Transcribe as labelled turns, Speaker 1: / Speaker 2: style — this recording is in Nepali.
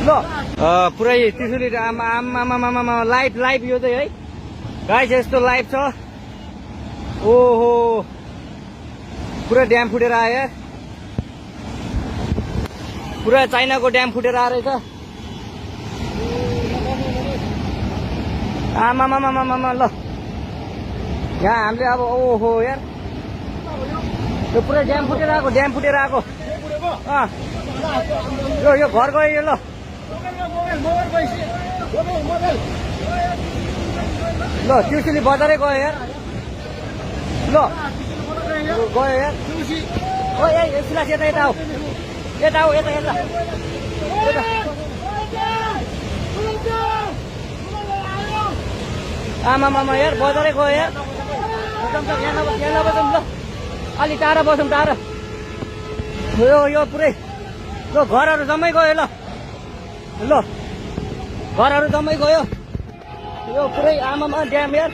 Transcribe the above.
Speaker 1: ल पुरै त्रिशुली आमा लाइभ लाइभ यो चाहिँ है गाइस यस्तो लाइभ छ। ओहो पुरा ड्याम फुटेर आयो, पुरा चाइनाको ड्याम फुटेर आएछ। आमामामामामा ल यहाँ हामीले अब ओहो यार यो पुरै ड्याम फुटेर आएको, ड्याम फुटेर आएको। यो घर गयो यो। ल ल त्रिशुली बजारै गयो यार। ल गयो यार। ओ ए सुलास यता यता आऊ, यता आऊ, यता यता आमामामा यार बजारै गयो यार। यहाँ नबसौँ ल, अलि टाढा बसौँ, टाढा। यो पुरै ल घरहरू जम्मै गयो। ल घरहरू जम्मै गयो, यो पुरै आमामा ड्याम यार।